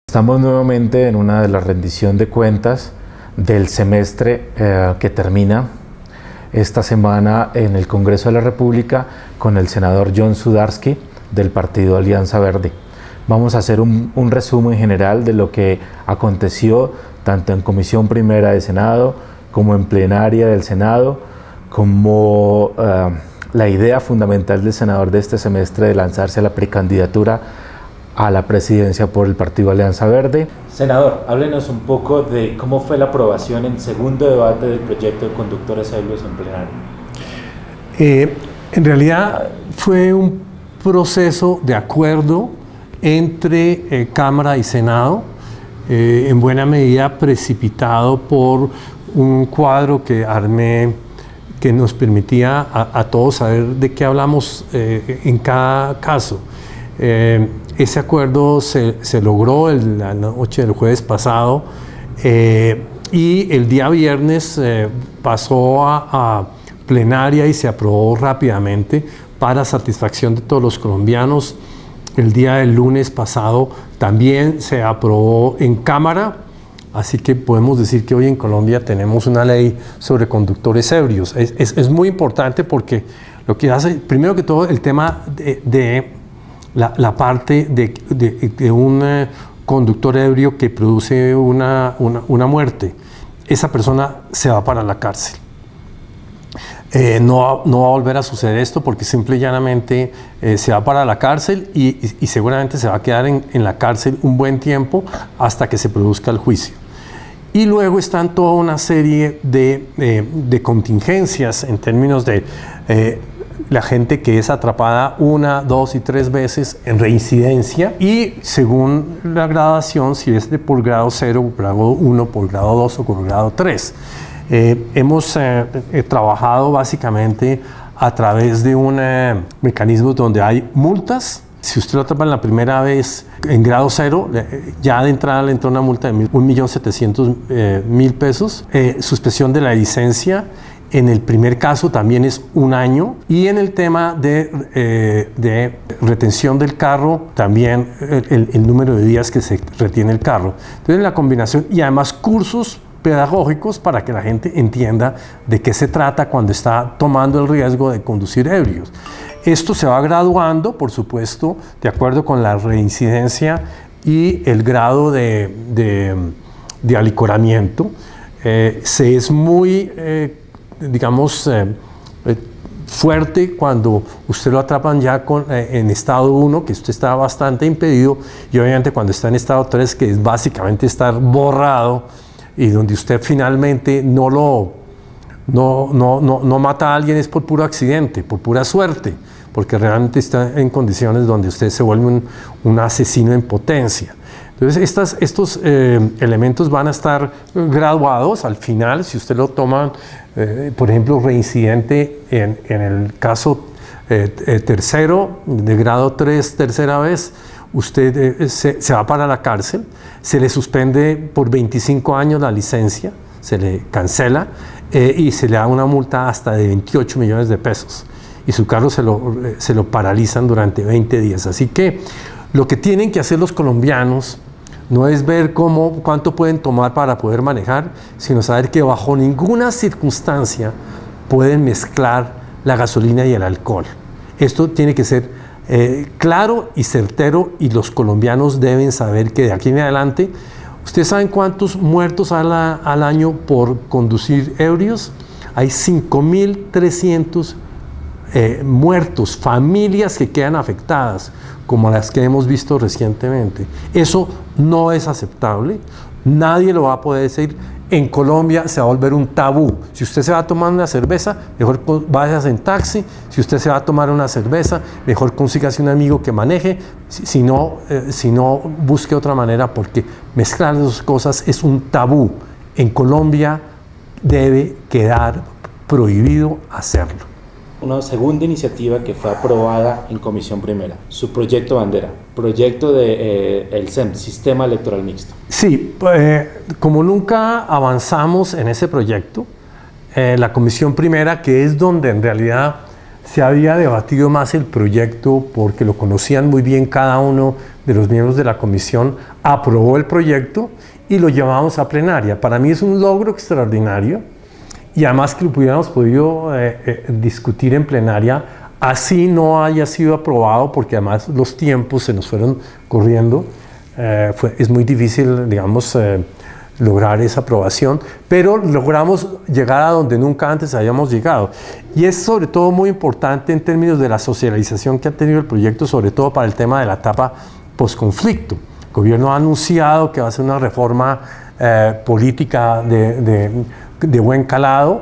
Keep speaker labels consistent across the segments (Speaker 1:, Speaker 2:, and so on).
Speaker 1: Estamos nuevamente en una de las rendición de cuentas del semestre que termina esta semana en el Congreso de la República con el senador John Sudarsky del partido Alianza Verde. Vamos a hacer un resumen general de lo que aconteció tanto en Comisión Primera de Senado como en plenaria del Senado, como la idea fundamental del senador de este semestre de lanzarse a la precandidatura a la presidencia por el partido Alianza Verde.
Speaker 2: Senador, háblenos un poco de cómo fue la aprobación en segundo debate del proyecto de conductores ebrios en plenario.
Speaker 3: En realidad fue un proceso de acuerdo entre Cámara y Senado, en buena medida precipitado por un cuadro que armé que nos permitía a todos saber de qué hablamos en cada caso. Ese acuerdo se logró la noche del jueves pasado y el día viernes pasó a plenaria y se aprobó rápidamente para satisfacción de todos los colombianos. El día del lunes pasado también se aprobó en Cámara, así que podemos decir que hoy en Colombia tenemos una ley sobre conductores ebrios. Es muy importante porque lo que hace, primero que todo, el tema de la parte de un conductor ebrio que produce una muerte. Esa persona se va para la cárcel. No va a volver a suceder esto porque simple y llanamente se va para la cárcel y seguramente se va a quedar en la cárcel un buen tiempo hasta que se produzca el juicio. Y luego están toda una serie de contingencias en términos de la gente que es atrapada 1, 2 y 3 veces en reincidencia y según la gradación, si es de por grado 0, por grado 1, por grado 2 o por grado 3. Hemos trabajado básicamente a través de un mecanismo donde hay multas. Si usted lo atrapa la primera vez en grado 0, ya de entrada le entra una multa de 1.700.000 pesos, suspensión de la licencia. En el primer caso también es 1 año y en el tema de retención del carro también el número de días que se retiene el carro. Entonces la combinación y además cursos pedagógicos para que la gente entienda de qué se trata cuando está tomando el riesgo de conducir ebrios. Esto se va graduando, por supuesto, de acuerdo con la reincidencia y el grado de alicoramiento. Se es muy digamos, fuerte cuando usted lo atrapan ya en estado 1, que usted está bastante impedido, y obviamente cuando está en estado 3, que es básicamente estar borrado, y donde usted finalmente no mata a alguien es por puro accidente, por pura suerte, porque realmente está en condiciones donde usted se vuelve un asesino en potencia. Entonces, estos elementos van a estar graduados al final. Si usted lo toma, por ejemplo, reincidente en el caso tercero, de grado 3, tercera vez, usted se va para la cárcel, se le suspende por 25 años la licencia, se le cancela y se le da una multa hasta de 28 millones de pesos. Y su carro se lo paralizan durante 20 días. Así que lo que tienen que hacer los colombianos no es ver cuánto pueden tomar para poder manejar, sino saber que bajo ninguna circunstancia pueden mezclar la gasolina y el alcohol. Esto tiene que ser claro y certero y los colombianos deben saber que de aquí en adelante, ¿ustedes saben cuántos muertos al año por conducir ebrios? Hay 5.300 muertos, familias que quedan afectadas, como las que hemos visto recientemente. Eso no es aceptable, nadie lo va a poder decir. En Colombia se va a volver un tabú. Si usted se va a tomar una cerveza, mejor váyase en taxi. Si usted se va a tomar una cerveza, mejor consígase un amigo que maneje. Si no, busque otra manera, porque mezclar las dos cosas es un tabú. En Colombia debe quedar prohibido hacerlo.
Speaker 2: Una segunda iniciativa que fue aprobada en Comisión Primera, su proyecto bandera, proyecto de el SEM, Sistema Electoral Mixto.
Speaker 3: Sí, como nunca avanzamos en ese proyecto, la Comisión Primera, que es donde en realidad se había debatido más el proyecto porque lo conocían muy bien cada uno de los miembros de la comisión, aprobó el proyecto y lo llevamos a plenaria. Para mí es un logro extraordinario y además que lo hubiéramos podido discutir en plenaria, así no haya sido aprobado, porque además los tiempos se nos fueron corriendo. Es muy difícil, digamos, lograr esa aprobación, pero logramos llegar a donde nunca antes habíamos llegado. Y es sobre todo muy importante en términos de la socialización que ha tenido el proyecto, sobre todo para el tema de la etapa posconflicto. El gobierno ha anunciado que va a hacer una reforma política de buen calado,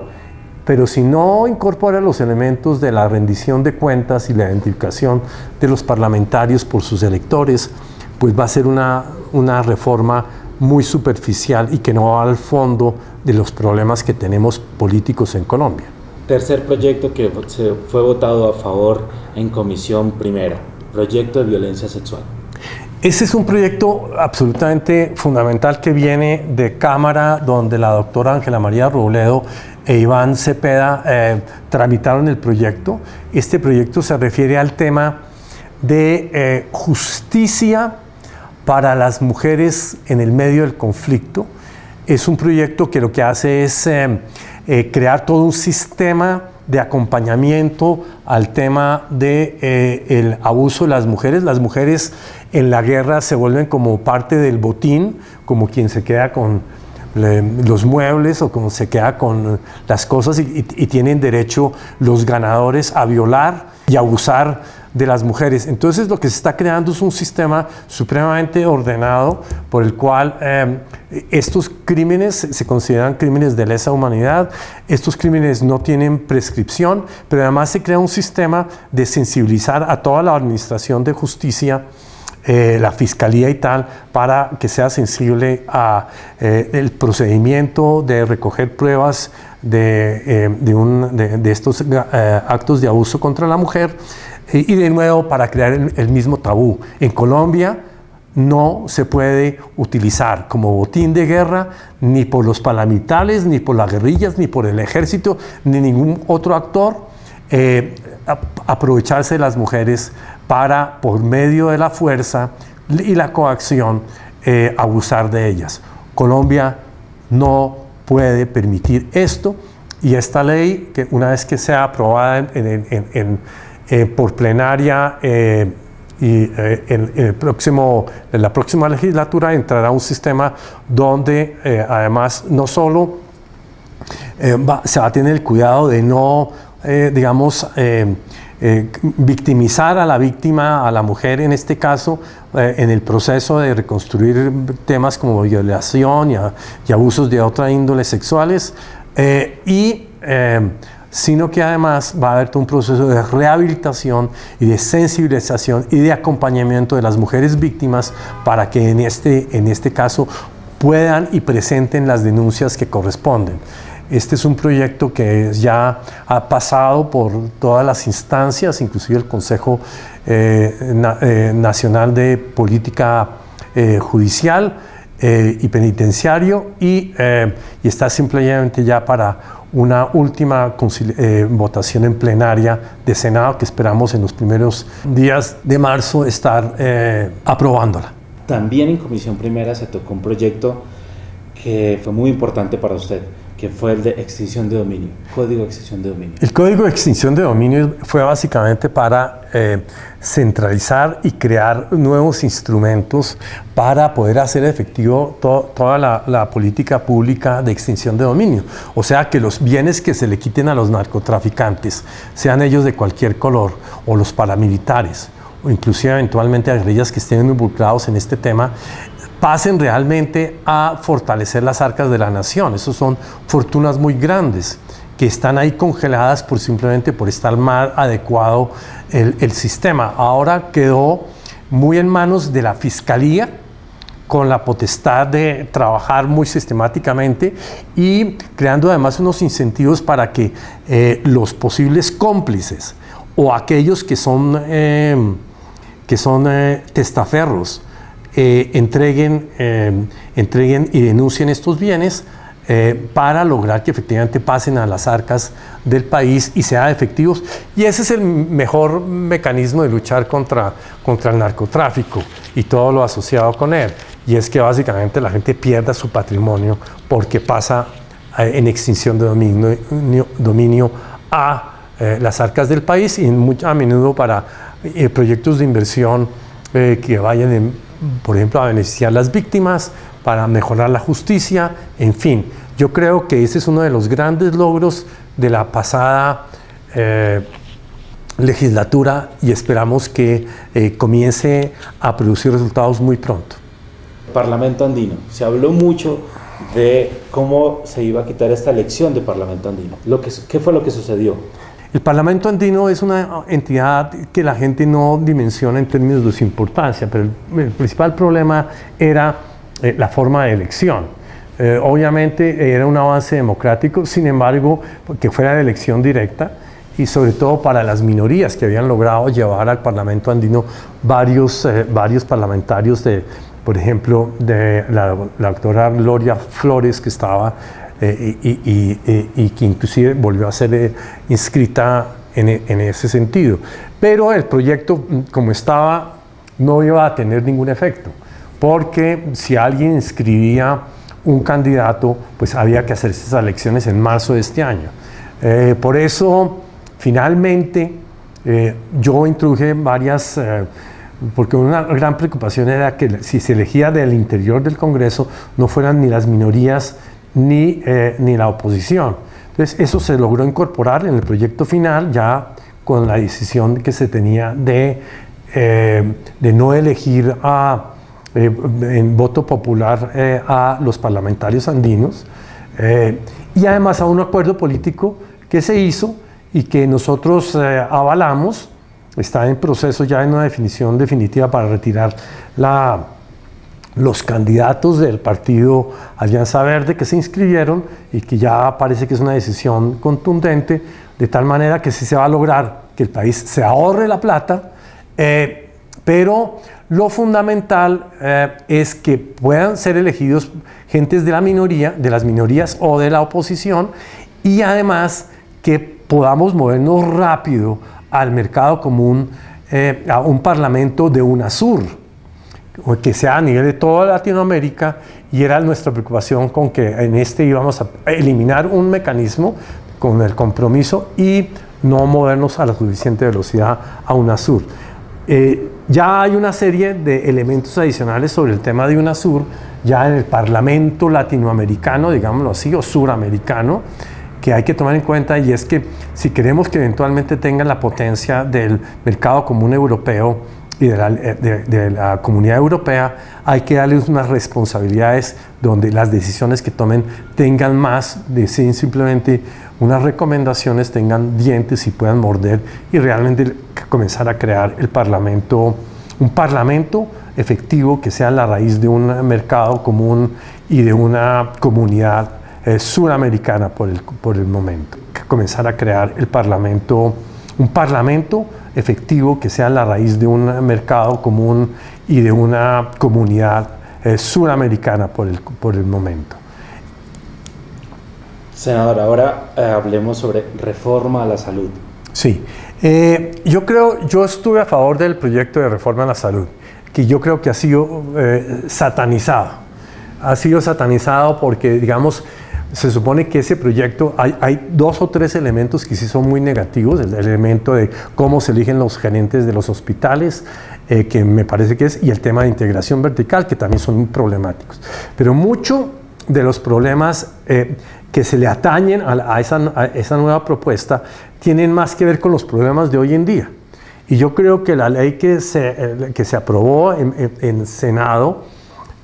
Speaker 3: pero si no incorpora los elementos de la rendición de cuentas y la identificación de los parlamentarios por sus electores, pues va a ser una reforma muy superficial y que no va al fondo de los problemas que tenemos políticos en Colombia.
Speaker 2: Tercer proyecto que se fue votado a favor en comisión primera, proyecto de violencia sexual.
Speaker 3: Ese es un proyecto absolutamente fundamental que viene de Cámara, donde la doctora Ángela María Robledo e Iván Cepeda tramitaron el proyecto. Este proyecto se refiere al tema de justicia para las mujeres en el medio del conflicto. Es un proyecto que lo que hace es crear todo un sistema de acompañamiento al tema del abuso de las mujeres. Las mujeres en la guerra se vuelven como parte del botín, como quien se queda con los muebles o como se queda con las cosas y tienen derecho los ganadores a violar y abusar de las mujeres. Entonces lo que se está creando es un sistema supremamente ordenado por el cual estos crímenes se consideran crímenes de lesa humanidad, estos crímenes no tienen prescripción, pero además se crea un sistema de sensibilizar a toda la administración de justicia, la fiscalía y tal, para que sea sensible a el procedimiento de recoger pruebas de estos actos de abuso contra la mujer. Y de nuevo, para crear el mismo tabú. En Colombia no se puede utilizar como botín de guerra ni por los paramilitares, ni por las guerrillas, ni por el ejército, ni ningún otro actor aprovecharse de las mujeres para, por medio de la fuerza y la coacción, abusar de ellas. Colombia no puede permitir esto, y esta ley, que una vez que sea aprobada por plenaria y en la próxima legislatura, entrará un sistema donde además no solo se va a tener el cuidado de no, victimizar a la víctima, a la mujer en este caso, en el proceso de reconstruir temas como violación y abusos de otra índole sexuales, sino que además va a haber todo un proceso de rehabilitación y de sensibilización y de acompañamiento de las mujeres víctimas para que en este caso puedan y presenten las denuncias que corresponden. Este es un proyecto que ya ha pasado por todas las instancias, inclusive el Consejo Nacional de Política Judicial y Penitenciario, y está simplemente ya para una última votación en plenaria de Senado, que esperamos en los primeros días de marzo estar aprobándola.
Speaker 2: También en comisión primera se tocó un proyecto que fue muy importante para usted, que fue el de extinción de dominio, Código de Extinción de Dominio.
Speaker 3: El Código de Extinción de Dominio fue básicamente para centralizar y crear nuevos instrumentos para poder hacer efectivo toda la política pública de extinción de dominio. O sea, que los bienes que se le quiten a los narcotraficantes, sean ellos de cualquier color, o los paramilitares, o inclusive eventualmente a guerrillas que estén involucrados en este tema, pasen realmente a fortalecer las arcas de la nación. Esas son fortunas muy grandes que están ahí congeladas simplemente por estar mal adecuado el sistema. Ahora quedó muy en manos de la Fiscalía, con la potestad de trabajar muy sistemáticamente y creando además unos incentivos para que los posibles cómplices o aquellos que son testaferros entreguen y denuncien estos bienes para lograr que efectivamente pasen a las arcas del país y sean efectivos. Y ese es el mejor mecanismo de luchar contra el narcotráfico y todo lo asociado con él. Y es que básicamente la gente pierda su patrimonio porque pasa en extinción de dominio a las arcas del país, y a menudo para proyectos de inversión que vayan, por ejemplo, a beneficiar a las víctimas, para mejorar la justicia, en fin. Yo creo que ese es uno de los grandes logros de la pasada legislatura, y esperamos que comience a producir resultados muy pronto.
Speaker 2: Parlamento andino. Se habló mucho de cómo se iba a quitar esta elección de Parlamento andino. ¿Qué fue lo que sucedió?
Speaker 3: El Parlamento andino es una entidad que la gente no dimensiona en términos de su importancia, pero el principal problema era la forma de elección. Obviamente era un avance democrático, sin embargo, que fuera de elección directa, y sobre todo para las minorías que habían logrado llevar al Parlamento andino varios parlamentarios, por ejemplo, de la doctora Gloria Flores, que estaba y que inclusive volvió a ser inscrita en ese sentido. Pero el proyecto, como estaba, no iba a tener ningún efecto, porque si alguien inscribía un candidato, pues había que hacerse esas elecciones en marzo de este año. Por eso, finalmente, yo introduje varias, porque una gran preocupación era que si se elegía del interior del Congreso, no fueran ni las minorías ni la oposición. Entonces, eso se logró incorporar en el proyecto final, ya con la decisión que se tenía de no elegir en voto popular a los parlamentarios andinos, y además a un acuerdo político que se hizo y que nosotros avalamos. Está en proceso ya en una definición definitiva para retirar los candidatos del partido Alianza Verde que se inscribieron, y que ya parece que es una decisión contundente, de tal manera que sí se va a lograr que el país se ahorre la plata, pero lo fundamental es que puedan ser elegidos gentes de la minoría, de las minorías o de la oposición, y además que podamos movernos rápido al mercado común, a un parlamento de UNASUR, que sea a nivel de toda Latinoamérica, y era nuestra preocupación con que en íbamos a eliminar un mecanismo con el compromiso y no movernos a la suficiente velocidad a UNASUR. Ya hay una serie de elementos adicionales sobre el tema de UNASUR, ya en el Parlamento latinoamericano, digámoslo así, o suramericano, que hay que tomar en cuenta, y es que si queremos que eventualmente tengan la potencia del mercado común europeo y de la comunidad europea, hay que darles unas responsabilidades donde las decisiones que tomen tengan más de simplemente unas recomendaciones, tengan dientes y puedan morder, y realmente comenzar a crear un parlamento efectivo que sea la raíz de un mercado común y de una comunidad suramericana por el momento. Comenzar a crear un parlamento efectivo que sea la raíz de un mercado común y de una comunidad suramericana por el momento.
Speaker 2: Senador, ahora hablemos sobre reforma a la salud.
Speaker 3: Sí, yo estuve a favor del proyecto de reforma a la salud, que yo creo que ha sido satanizado. Ha sido satanizado porque, digamos, se supone que ese proyecto, hay 2 o 3 elementos que sí son muy negativos. El elemento de cómo se eligen los gerentes de los hospitales, que me parece que es, y el tema de integración vertical, que también son muy problemáticos. Pero mucho de los problemas que se le atañen a esa nueva propuesta tienen más que ver con los problemas de hoy en día. Y yo creo que la ley que se aprobó en Senado,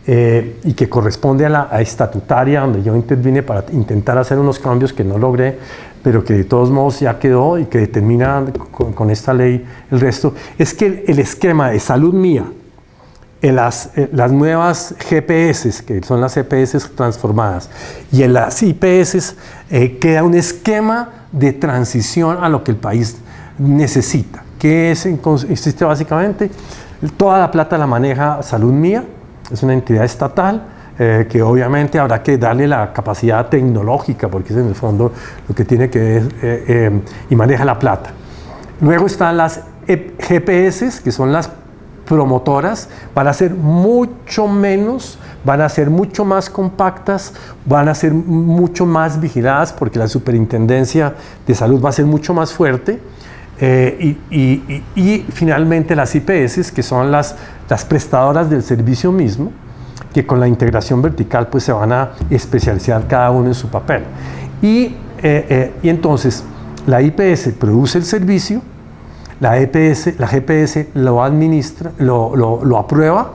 Speaker 3: y que corresponde a la estatutaria, donde yo intervine para intentar hacer unos cambios que no logré, pero que de todos modos ya quedó, y que determina con esta ley el resto, es que el esquema de salud mía, en las nuevas GPS, que son las EPS transformadas, y en las IPS, queda un esquema de transición a lo que el país necesita, que consiste básicamente, toda la plata la maneja Salud Mía. Es una entidad estatal que obviamente habrá que darle la capacidad tecnológica, porque es en el fondo lo que tiene que ver y maneja la plata. Luego están las GPS, que son las promotoras, van a ser mucho menos, van a ser mucho más compactas, van a ser mucho más vigiladas, porque la superintendencia de salud va a ser mucho más fuerte. Y finalmente las IPS, que son las prestadoras del servicio mismo, que con la integración vertical pues se van a especializar cada uno en su papel. Y entonces la IPS produce el servicio, la GPS lo administra, lo aprueba,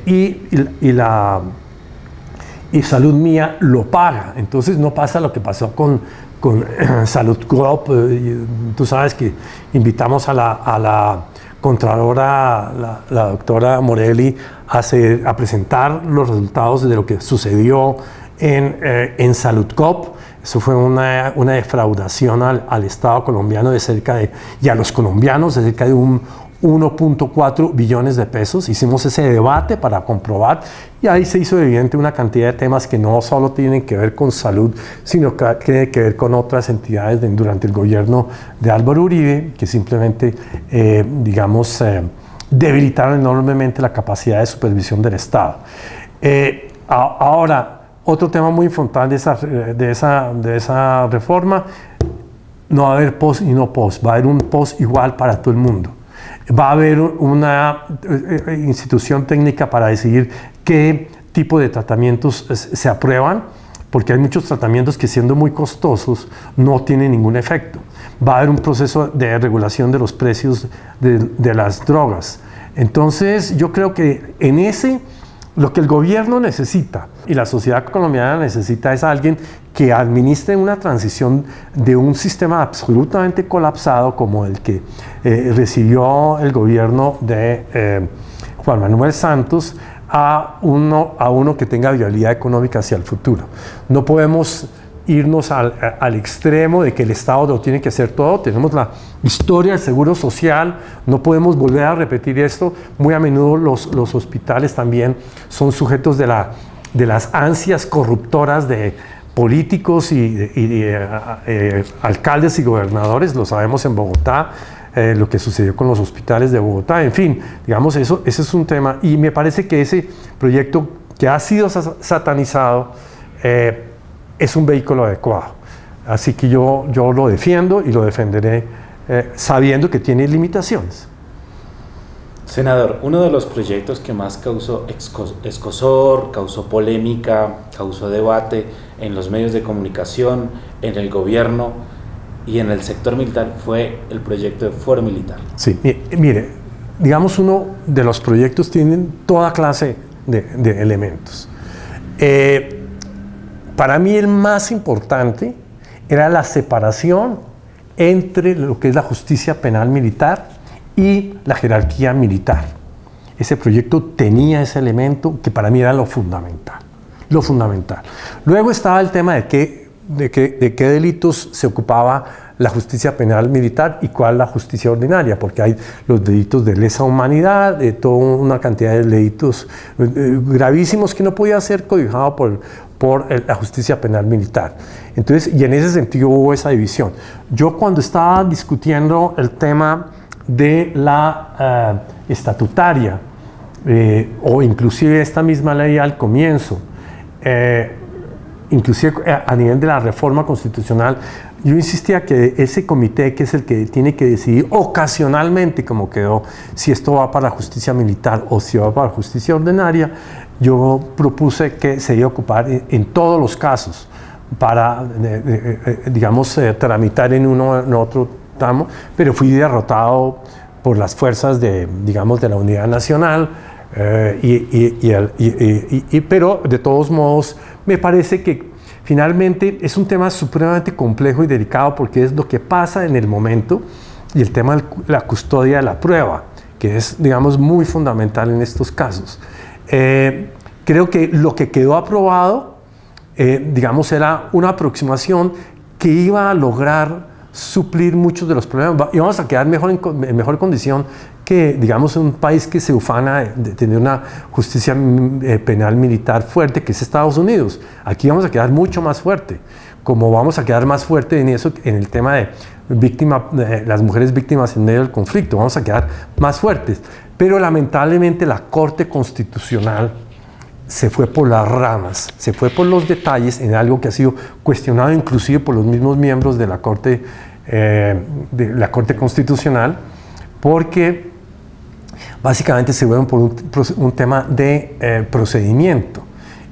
Speaker 3: y Salud Mía lo paga. Entonces no pasa lo que pasó con Salud Coop. Tú sabes que invitamos a la Contralora, la doctora Morelli, a presentar los resultados de lo que sucedió en Salud Coop. Eso fue una defraudación al Estado colombiano y a los colombianos de cerca de 1.4 billones de pesos. Hicimos ese debate para comprobar y ahí se hizo evidente una cantidad de temas que no solo tienen que ver con salud, sino que tienen que ver con otras entidades durante el gobierno de Álvaro Uribe, que simplemente, debilitaron enormemente la capacidad de supervisión del Estado. Ahora, otro tema muy importante de esa reforma: no va a haber post y no post, va a haber un post igual para todo el mundo. Va a haber una institución técnica para decidir qué tipo de tratamientos se aprueban, porque hay muchos tratamientos que, siendo muy costosos, no tienen ningún efecto. Va a haber un proceso de regulación de los precios de las drogas. Entonces, yo creo que lo que el gobierno necesita y la sociedad colombiana necesita es alguien que administre una transición de un sistema absolutamente colapsado como el que recibió el gobierno de Juan Manuel Santos a uno que tenga viabilidad económica hacia el futuro. No podemos irnos al extremo de que el Estado lo tiene que hacer todo. Tenemos la historia del seguro social, no podemos volver a repetir esto. Muy a menudo los hospitales también son sujetos de las ansias corruptoras de políticos y alcaldes y gobernadores. Lo sabemos en Bogotá, lo que sucedió con los hospitales de Bogotá. En fin, digamos, ese es un tema, y me parece que ese proyecto, que ha sido satanizado, es un vehículo adecuado. Así que yo lo defiendo y lo defenderé sabiendo que tiene limitaciones.
Speaker 2: Senador, uno de los proyectos que más causó escozor, causó polémica, causó debate en los medios de comunicación, en el gobierno y en el sector militar fue el proyecto de Fuero Militar.
Speaker 3: Sí, mire, digamos, uno de los proyectos tienen toda clase de elementos. Para mí el más importante era la separación entre lo que es la justicia penal militar y la jerarquía militar. Ese proyecto tenía ese elemento que para mí era lo fundamental. Luego estaba el tema de qué delitos se ocupaba la justicia penal militar y cuál la justicia ordinaria, porque hay los delitos de lesa humanidad, de toda una cantidad de delitos gravísimos que no podía ser cobijado por la justicia penal militar. Entonces, y en ese sentido hubo esa división. Yo, cuando estaba discutiendo el tema de la estatutaria, o inclusive esta misma ley al comienzo, inclusive a nivel de la reforma constitucional, yo insistía que ese comité, que es el que tiene que decidir ocasionalmente, como quedó, si esto va para la justicia militar o si va para la justicia ordinaria, yo propuse que se iba a ocupar en todos los casos para, tramitar en uno o en otro tramo, pero fui derrotado por las fuerzas de la Unidad Nacional, pero de todos modos me parece que finalmente es un tema supremamente complejo y delicado, porque es lo que pasa en el momento, y el tema de la custodia de la prueba, que es, muy fundamental en estos casos. Creo que lo que quedó aprobado, era una aproximación que iba a lograr suplir muchos de los problemas y vamos a quedar en mejor condición que, digamos, un país que se ufana de tener una justicia penal militar fuerte, que es Estados Unidos. Aquí vamos a quedar mucho más fuerte, como vamos a quedar más fuerte en eso, en el tema de las mujeres víctimas en medio del conflicto, vamos a quedar más fuertes. Pero lamentablemente la Corte Constitucional se fue por las ramas, se fue por los detalles en algo que ha sido cuestionado inclusive por los mismos miembros de la Corte Constitucional, porque básicamente se fueron por un tema de procedimiento,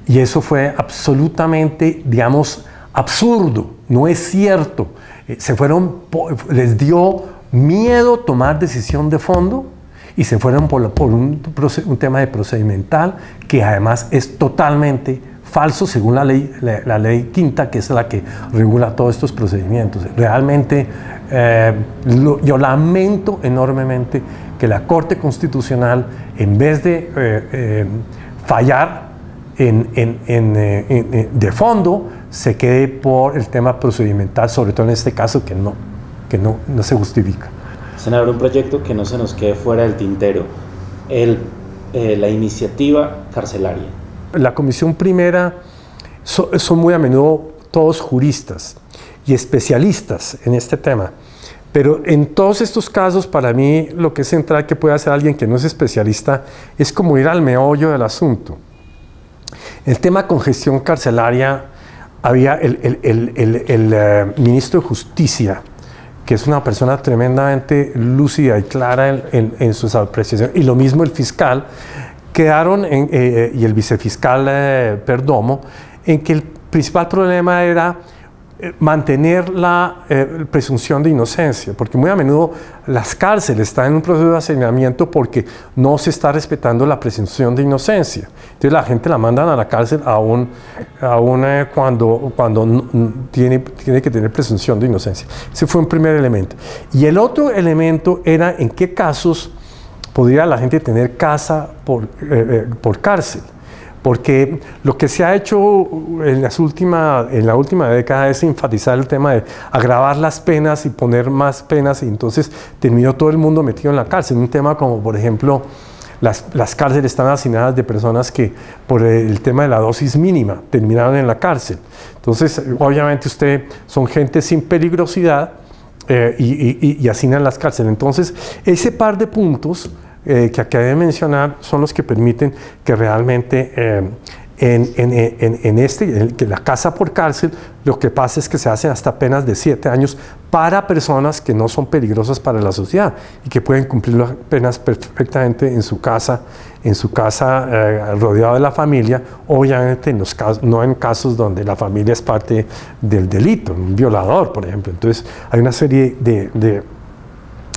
Speaker 3: y eso fue absolutamente, digamos, absurdo, no es cierto. Les dio miedo tomar decisión de fondo y se fueron por un tema de procedimental que además es totalmente falso según la ley quinta, que es la que regula todos estos procedimientos. Realmente yo lamento enormemente que la Corte Constitucional, en vez de fallar de fondo, se quede por el tema procedimental, sobre todo en este caso que no se justifica.
Speaker 2: Senador, un proyecto que no se nos quede fuera del tintero, la iniciativa carcelaria.
Speaker 3: La comisión primera son muy a menudo todos juristas y especialistas en este tema, pero en todos estos casos para mí lo que es central que puede hacer alguien que no es especialista es como ir al meollo del asunto. El tema congestión carcelaria, había el ministro de Justicia, que es una persona tremendamente lúcida y clara en sus apreciaciones, y lo mismo el fiscal, quedaron y el vicefiscal Perdomo, en que el principal problema era mantener la presunción de inocencia, porque muy a menudo las cárceles están en un proceso de hacinamiento porque no se está respetando la presunción de inocencia. Entonces la gente la mandan a la cárcel aún cuando tiene que tener presunción de inocencia. Ese fue un primer elemento. Y el otro elemento era en qué casos podría la gente tener casa por cárcel. Porque lo que se ha hecho en la última década es enfatizar el tema de agravar las penas y poner más penas, y entonces terminó todo el mundo metido en la cárcel. Un tema como, por ejemplo, las cárceles están hacinadas de personas que por el tema de la dosis mínima terminaron en la cárcel. Entonces, obviamente son gente sin peligrosidad y hacinan las cárceles. Entonces, ese par de puntos que acabé de mencionar son los que permiten que realmente que la casa por cárcel, lo que pasa es que se hacen hasta penas de 7 años para personas que no son peligrosas para la sociedad y que pueden cumplir las penas perfectamente en su casa rodeado de la familia, obviamente no en casos donde la familia es parte del delito, un violador, por ejemplo. Entonces hay una serie de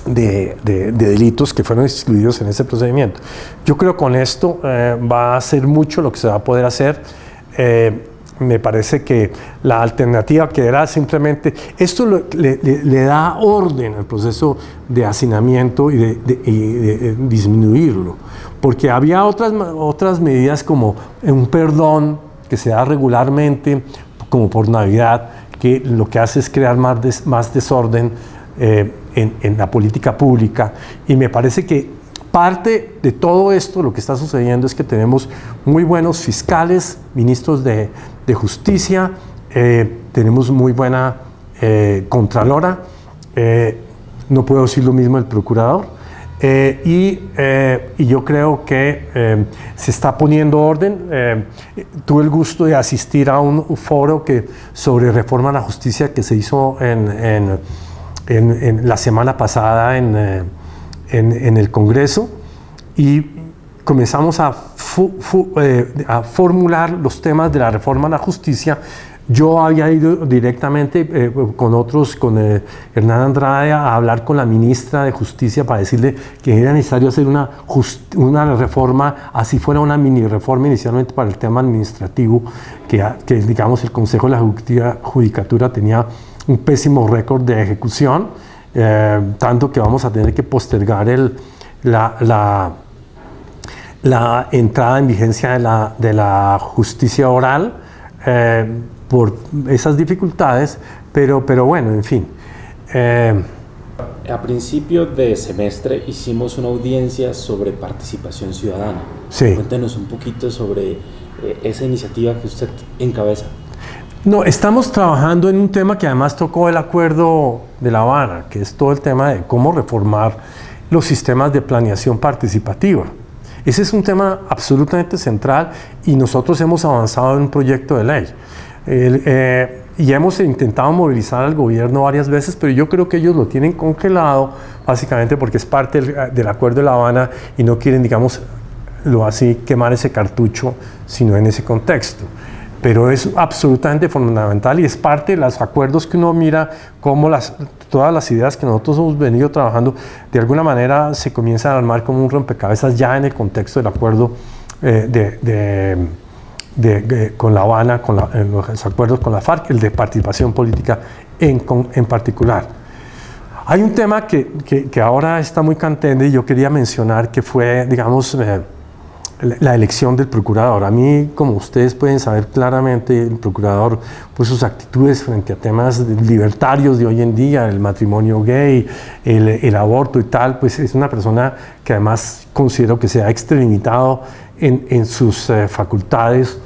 Speaker 3: delitos que fueron excluidos en ese procedimiento. Yo creo que con esto va a ser mucho lo que se va a poder hacer. Me parece que la alternativa que era simplemente, esto le da orden al proceso de hacinamiento y de disminuirlo, porque había otras medidas como un perdón que se da regularmente, como por Navidad, que lo que hace es crear más desorden en la política pública, y me parece que parte de todo esto, lo que está sucediendo es que tenemos muy buenos fiscales, ministros de justicia, tenemos muy buena contralora, no puedo decir lo mismo del procurador, y yo creo que se está poniendo orden. Tuve el gusto de asistir a un foro sobre reforma a la justicia que se hizo en la semana pasada en el Congreso, y comenzamos a formular los temas de la reforma a la justicia. Yo había ido directamente con Hernán Andrade a hablar con la ministra de Justicia para decirle que era necesario hacer una reforma, así fuera una mini reforma inicialmente para el tema administrativo, que digamos el Consejo de la Judicatura tenía un pésimo récord de ejecución, tanto que vamos a tener que postergar la entrada en vigencia de la justicia oral por esas dificultades, pero bueno, en fin.
Speaker 2: A principio de semestre hicimos una audiencia sobre participación ciudadana.
Speaker 3: Sí.
Speaker 2: Cuéntenos un poquito sobre esa iniciativa que usted encabeza.
Speaker 3: No, estamos trabajando en un tema que además tocó el Acuerdo de La Habana, que es todo el tema de cómo reformar los sistemas de planeación participativa. Ese es un tema absolutamente central y nosotros hemos avanzado en un proyecto de ley. Y hemos intentado movilizar al gobierno varias veces, pero yo creo que ellos lo tienen congelado, básicamente porque es parte del Acuerdo de La Habana y no quieren, digamos, lo así, quemar ese cartucho, sino en ese contexto. Pero es absolutamente fundamental y es parte de los acuerdos que uno mira, cómo todas las ideas que nosotros hemos venido trabajando, de alguna manera se comienzan a armar como un rompecabezas ya en el contexto del acuerdo con La Habana, en los acuerdos con la FARC, el de participación política en particular. Hay un tema que ahora está muy candente y yo quería mencionar, que fue, digamos, la elección del procurador. A mí, como ustedes pueden saber claramente, el procurador, pues sus actitudes frente a temas libertarios de hoy en día, el matrimonio gay, el aborto y tal, pues es una persona que además considero que se ha extralimitado en sus facultades,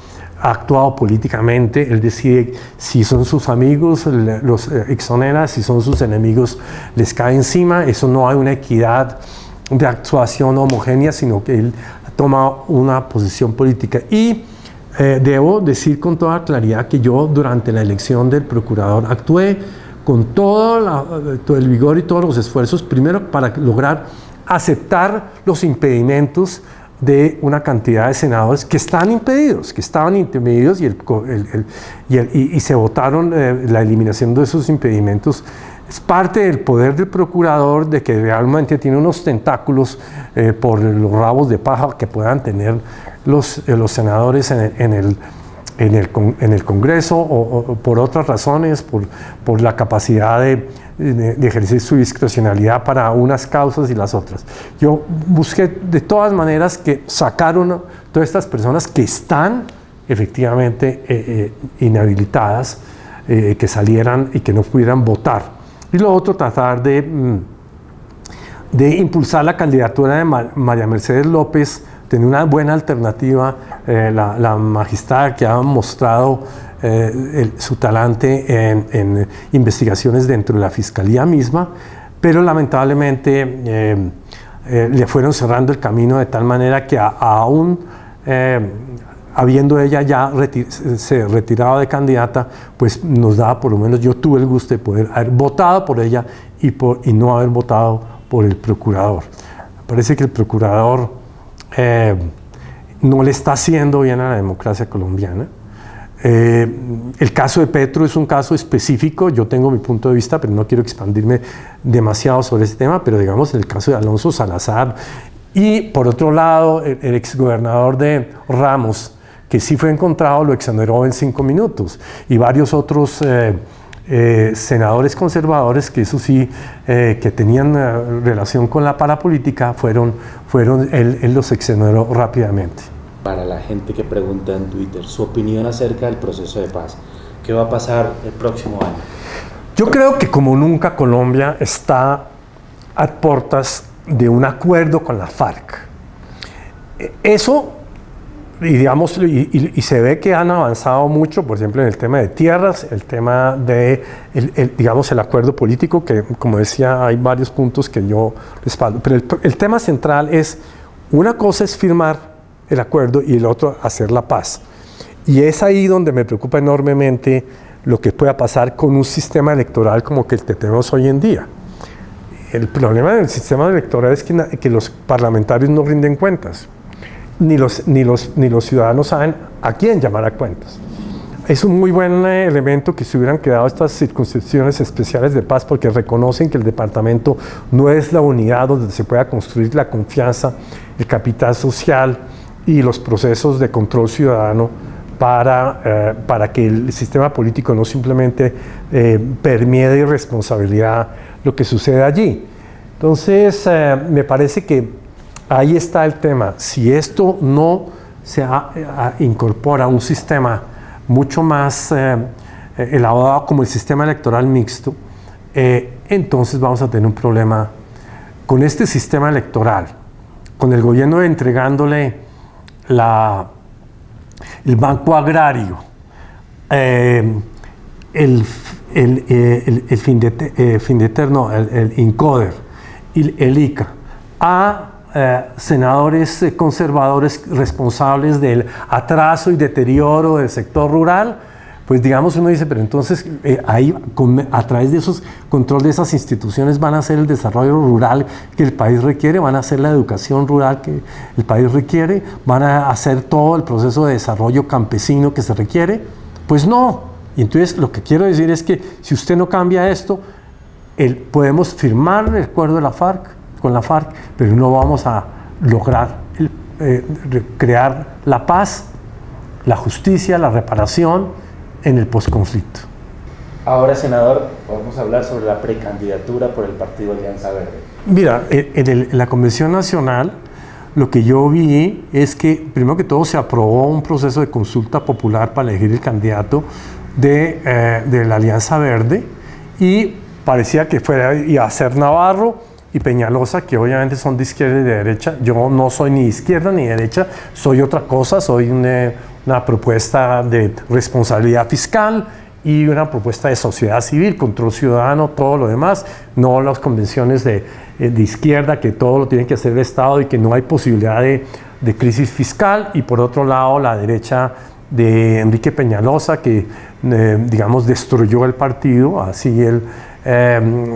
Speaker 3: ha actuado políticamente. Él decide si son sus amigos, los exonera, si son sus enemigos, les cae encima. Eso no hay una equidad de actuación homogénea, sino que él toma una posición política. Y debo decir con toda claridad que yo durante la elección del procurador actué con todo el vigor y todos los esfuerzos, primero para lograr aceptar los impedimentos de una cantidad de senadores que estaban impedidos y se votaron la eliminación de esos impedimentos. Es parte del poder del procurador, de que realmente tiene unos tentáculos por los rabos de paja que puedan tener los senadores en el Congreso o por otras razones, por la capacidad de ejercer su discrecionalidad para unas causas y las otras. Yo busqué de todas maneras que sacaron todas estas personas que están efectivamente inhabilitadas, que salieran y que no pudieran votar. Y lo otro, tratar de impulsar la candidatura de María Mercedes López, tener una buena alternativa, la magistrada que ha mostrado su talante en investigaciones dentro de la Fiscalía misma, pero lamentablemente le fueron cerrando el camino de tal manera que aún habiendo ella ya se retirado de candidata, pues nos daba, por lo menos yo tuve el gusto de poder haber votado por ella y no haber votado por el procurador. Me parece que el procurador no le está haciendo bien a la democracia colombiana. El caso de Petro es un caso específico, yo tengo mi punto de vista, pero no quiero expandirme demasiado sobre ese tema, pero digamos en el caso de Alonso Salazar y por otro lado el exgobernador de Ramos, que sí fue encontrado, lo exoneró en 5 minutos, y varios otros senadores conservadores que eso sí, que tenían relación con la parapolítica, él los exoneró rápidamente.
Speaker 2: Para la gente que pregunta en Twitter, su opinión acerca del proceso de paz, ¿qué va a pasar el próximo año?
Speaker 3: Yo creo que como nunca Colombia está a puertas de un acuerdo con la FARC. Eso, y digamos, y se ve que han avanzado mucho, por ejemplo, en el tema de tierras, el tema de, digamos, el acuerdo político, que como decía, hay varios puntos que yo respaldo, pero el tema central es, una cosa es firmar el acuerdo y el otro hacer la paz. Y es ahí donde me preocupa enormemente lo que pueda pasar con un sistema electoral como que el que tenemos hoy en día. El problema del sistema electoral es que los parlamentarios no rinden cuentas. Ni los ciudadanos saben a quién llamar a cuentas. Es un muy buen elemento que se hubieran creado estas circunscripciones especiales de paz, porque reconocen que el departamento no es la unidad donde se pueda construir la confianza, el capital social y los procesos de control ciudadano para que el sistema político no simplemente permee de irresponsabilidad lo que sucede allí. Entonces, me parece que ahí está el tema. Si esto no se incorpora un sistema mucho más elaborado como el sistema electoral mixto, entonces vamos a tener un problema con este sistema electoral, con el gobierno entregándole el Banco Agrario, el Findeterno, el INCODER y el ICA, a senadores conservadores responsables del atraso y deterioro del sector rural, pues digamos uno dice, pero entonces ahí a través de esos control de esas instituciones van a hacer el desarrollo rural que el país requiere, van a hacer la educación rural que el país requiere, van a hacer todo el proceso de desarrollo campesino que se requiere. Pues no. Y entonces lo que quiero decir es que si usted no cambia esto, podemos firmar el acuerdo de la FARC con la FARC, pero no vamos a lograr crear la paz, la justicia, la reparación en el posconflicto.
Speaker 2: Ahora, senador, vamos a hablar sobre la precandidatura por el Partido Alianza Verde.
Speaker 3: Mira, en la Convención Nacional lo que yo vi es que, primero que todo, se aprobó un proceso de consulta popular para elegir el candidato de la Alianza Verde, y parecía que iba a ser Navarro y Peñalosa, que obviamente son de izquierda y de derecha. Yo no soy ni izquierda ni derecha, soy otra cosa, soy una propuesta de responsabilidad fiscal y una propuesta de sociedad civil, control ciudadano, todo lo demás, no las convenciones de izquierda, que todo lo tiene que hacer el Estado y que no hay posibilidad de crisis fiscal, y por otro lado la derecha de Enrique Peñalosa, que digamos destruyó el partido, así él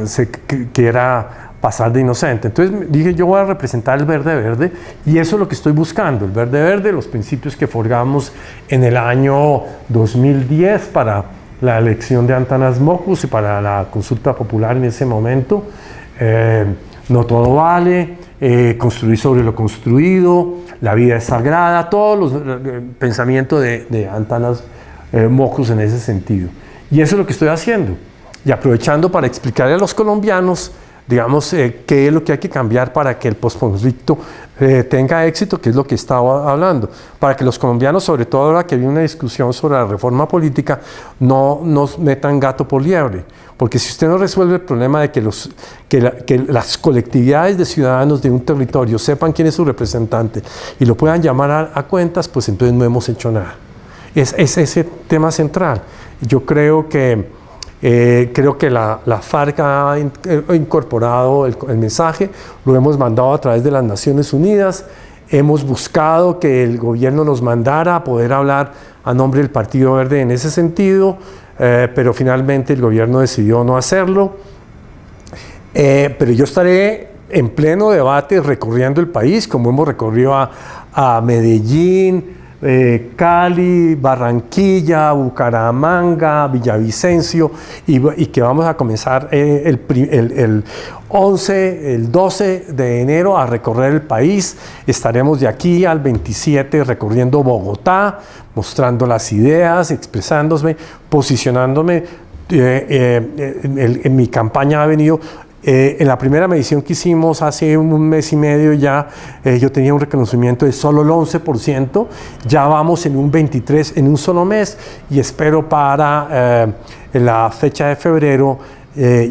Speaker 3: se quiera pasar de inocente. Entonces dije, yo voy a representar el verde, y eso es lo que estoy buscando, el verde, los principios que forjamos en el año 2010 para la elección de Antanas Mockus y para la consulta popular en ese momento. No todo vale, construir sobre lo construido, la vida es sagrada, todos los pensamientos de Antanas Mockus en ese sentido. Y eso es lo que estoy haciendo, y aprovechando para explicarle a los colombianos, digamos, qué es lo que hay que cambiar para que el posconflicto tenga éxito, que es lo que estaba hablando, para que los colombianos, sobre todo ahora que viene una discusión sobre la reforma política, no nos metan gato por liebre, porque si usted no resuelve el problema de que las colectividades de ciudadanos de un territorio sepan quién es su representante y lo puedan llamar a cuentas, pues entonces no hemos hecho nada. Es ese tema central. Yo creo que la FARC ha incorporado el mensaje, lo hemos mandado a través de las Naciones Unidas, hemos buscado que el gobierno nos mandara a poder hablar a nombre del Partido Verde en ese sentido, pero finalmente el gobierno decidió no hacerlo. Pero yo estaré en pleno debate recorriendo el país, como hemos recorrido a Medellín, Cali, Barranquilla, Bucaramanga, Villavicencio, y que vamos a comenzar el 11, el 12 de enero a recorrer el país. Estaremos de aquí al 27 recorriendo Bogotá, mostrando las ideas, expresándome, posicionándome. En mi campaña ha venido... en la primera medición que hicimos hace un mes y medio ya, yo tenía un reconocimiento de solo el 11%, ya vamos en un 23% en un solo mes, y espero para la fecha de febrero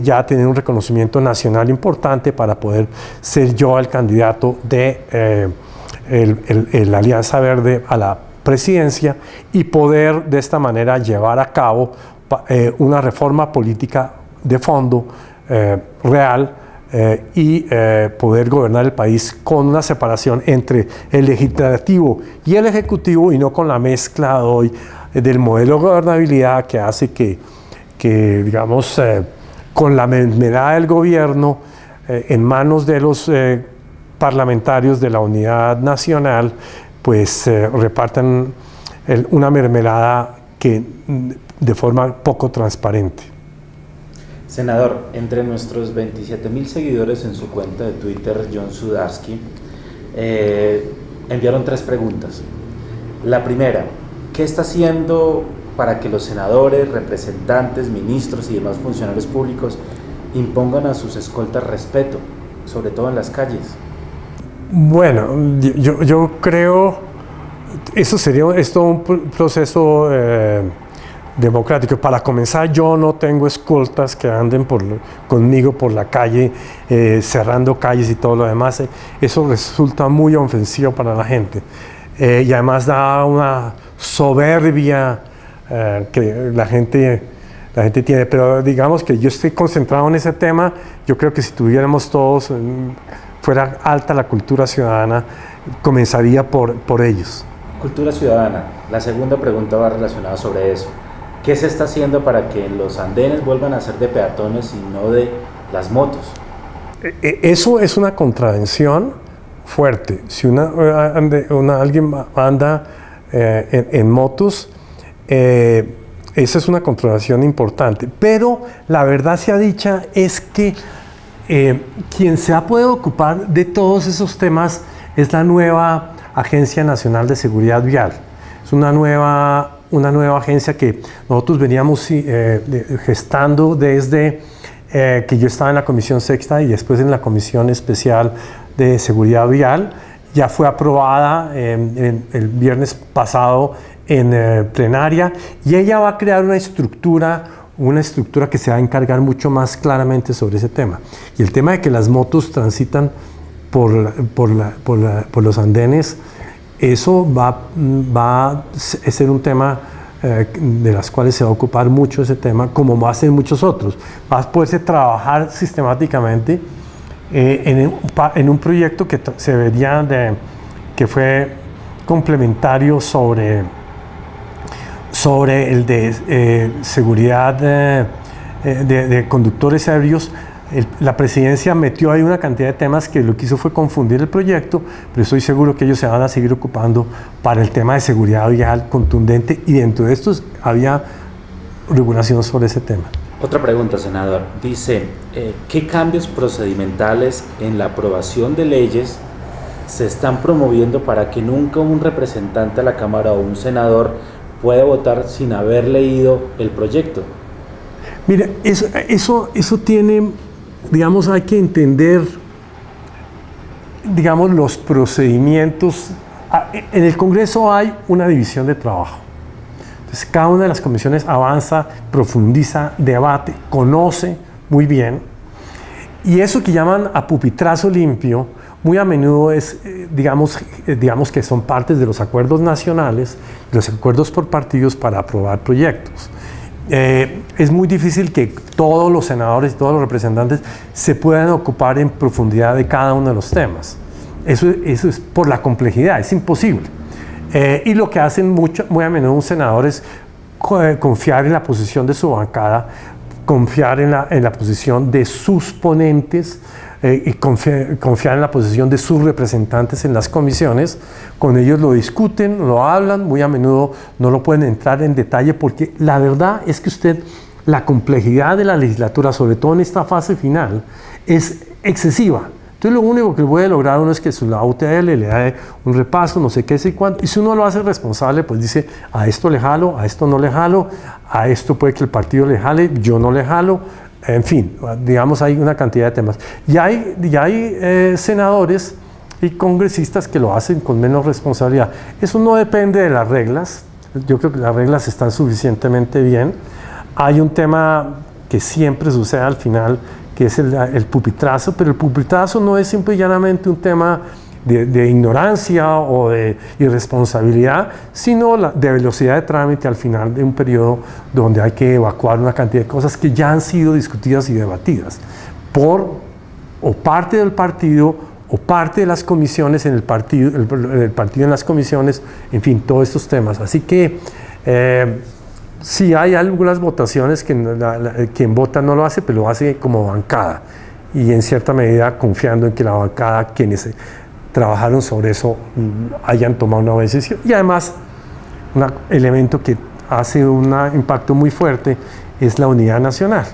Speaker 3: ya tener un reconocimiento nacional importante para poder ser yo el candidato de la Alianza Verde a la presidencia, y poder de esta manera llevar a cabo una reforma política de fondo real, y poder gobernar el país con una separación entre el legislativo y el ejecutivo, y no con la mezcla hoy del modelo de gobernabilidad que hace que digamos, con la mermelada del gobierno en manos de los parlamentarios de la Unidad Nacional, pues repartan una mermelada que de forma poco transparente.
Speaker 2: Senador, entre nuestros 27.000 seguidores en su cuenta de Twitter, John Sudarsky, enviaron 3 preguntas. La primera, ¿qué está haciendo para que los senadores, representantes, ministros y demás funcionarios públicos impongan a sus escoltas respeto, sobre todo en las calles?
Speaker 3: Bueno, yo creo, eso sería un proceso democrático. Para comenzar, yo no tengo escoltas que anden conmigo por la calle, cerrando calles y todo lo demás. Eso resulta muy ofensivo para la gente. Y además da una soberbia que la gente tiene. Pero digamos que yo estoy concentrado en ese tema. Yo creo que si tuviéramos todos, fuera alta la cultura ciudadana, comenzaría por ellos.
Speaker 2: Cultura ciudadana. La segunda pregunta va relacionada sobre eso. ¿Qué se está haciendo para que los andenes vuelvan a ser de peatones y no de las motos?
Speaker 3: Eso es una contravención fuerte. Si alguien anda en motos, esa es una contravención importante. Pero la verdad sea dicha es que quien se ha podido ocupar de todos esos temas es la nueva Agencia Nacional de Seguridad Vial. Es una nueva agencia que nosotros veníamos gestando desde que yo estaba en la Comisión Sexta y después en la Comisión Especial de Seguridad Vial. Ya fue aprobada el viernes pasado en plenaria, y ella va a crear una estructura que se va a encargar mucho más claramente sobre ese tema. Y el tema de que las motos transitan por los andenes, eso va a ser un tema de las cuales se va a ocupar mucho ese tema, como va a ser muchos otros. Va a poderse trabajar sistemáticamente en un proyecto que se vería que fue complementario sobre el de seguridad de conductores ebrios. La presidencia metió ahí una cantidad de temas que lo que hizo fue confundir el proyecto, pero estoy seguro que ellos se van a seguir ocupando para el tema de seguridad vial contundente, y dentro de estos había regulación sobre ese tema.
Speaker 2: Otra pregunta, senador. Dice, ¿qué cambios procedimentales en la aprobación de leyes se están promoviendo para que nunca un representante a la Cámara o un senador pueda votar sin haber leído el proyecto?
Speaker 3: Mira, eso tiene, digamos, hay que entender, digamos, los procedimientos. En el Congreso hay una división de trabajo. Entonces, cada una de las comisiones avanza, profundiza, debate, conoce muy bien. Y eso que llaman a pupitrazo limpio, muy a menudo es, digamos que son partes de los acuerdos nacionales, los acuerdos por partidos para aprobar proyectos. Es muy difícil que todos los senadores y todos los representantes se puedan ocupar en profundidad de cada uno de los temas. Eso es por la complejidad, es imposible. Y lo que hacen muy a menudo un senador es confiar en la posición de su bancada, confiar en la posición de sus ponentes, y confiar en la posición de sus representantes en las comisiones. Con ellos lo discuten, lo hablan, muy a menudo no lo pueden entrar en detalle, porque la verdad es que la complejidad de la legislatura, sobre todo en esta fase final, es excesiva. Entonces lo único que puede lograr uno es que la UTL le da un repaso, no sé qué, sé cuánto, y si uno lo hace responsable, pues dice, a esto le jalo, a esto no le jalo, a esto puede que el partido le jale, yo no le jalo. En fin, digamos, hay una cantidad de temas. Y hay senadores y congresistas que lo hacen con menos responsabilidad. Eso no depende de las reglas. Yo creo que las reglas están suficientemente bien. Hay un tema que siempre sucede al final, que es el pupitrazo, pero el pupitrazo no es simple y llanamente un tema de ignorancia o de irresponsabilidad, sino de velocidad de trámite al final de un periodo donde hay que evacuar una cantidad de cosas que ya han sido discutidas y debatidas por o parte del partido o parte de las comisiones en el partido en las comisiones, en fin, todos estos temas. Así que sí hay algunas votaciones que quien vota no lo hace, pero lo hace como bancada, y en cierta medida confiando en que la bancada, quienes trabajaron sobre eso, hayan tomado una decisión. Y además, un elemento que hace un impacto muy fuerte es la unidad nacional,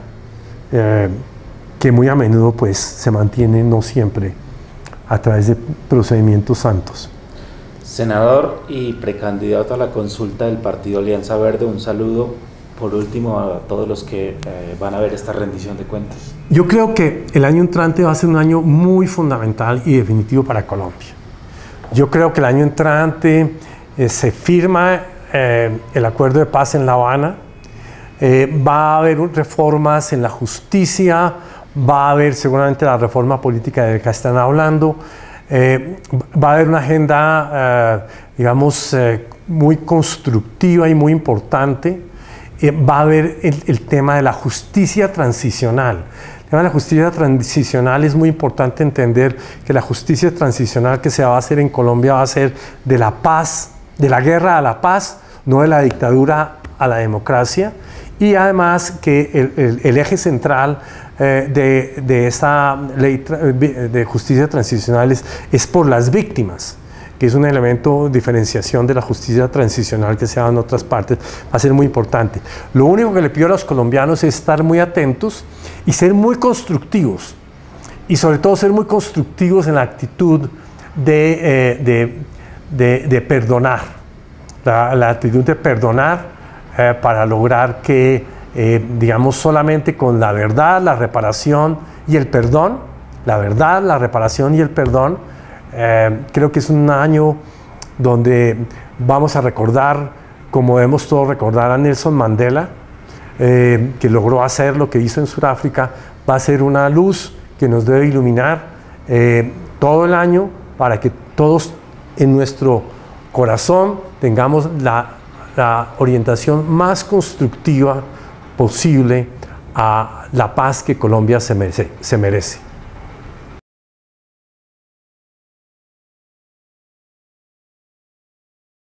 Speaker 3: que muy a menudo pues se mantiene, no siempre, a través de procedimientos santos.
Speaker 2: Senador y precandidato a la consulta del Partido Alianza Verde, un saludo por último a todos los que van a ver esta rendición de cuentas.
Speaker 3: Yo creo que el año entrante va a ser un año muy fundamental y definitivo para Colombia. Yo creo que el año entrante se firma el acuerdo de paz en La Habana, va a haber reformas en la justicia, va a haber seguramente la reforma política de la que están hablando, va a haber una agenda, digamos, muy constructiva y muy importante. Va a haber el tema de la justicia transicional. El tema de la justicia transicional es muy importante entender que la justicia transicional que se va a hacer en Colombia va a ser de la paz, de la guerra a la paz, no de la dictadura a la democracia. Y además que el eje central de esta ley de justicia transicional es por las víctimas, que es un elemento de diferenciación de la justicia transicional que se da en otras partes, va a ser muy importante. Lo único que le pido a los colombianos es estar muy atentos y ser muy constructivos, y sobre todo ser muy constructivos en la actitud de perdonar, la actitud de perdonar para lograr que, digamos, solamente con la verdad, la reparación y el perdón, la verdad, la reparación y el perdón, creo que es un año donde vamos a recordar, como debemos todos recordar, a Nelson Mandela, que logró hacer lo que hizo en Sudáfrica. Va a ser una luz que nos debe iluminar todo el año para que todos en nuestro corazón tengamos la orientación más constructiva posible a la paz que Colombia se merece.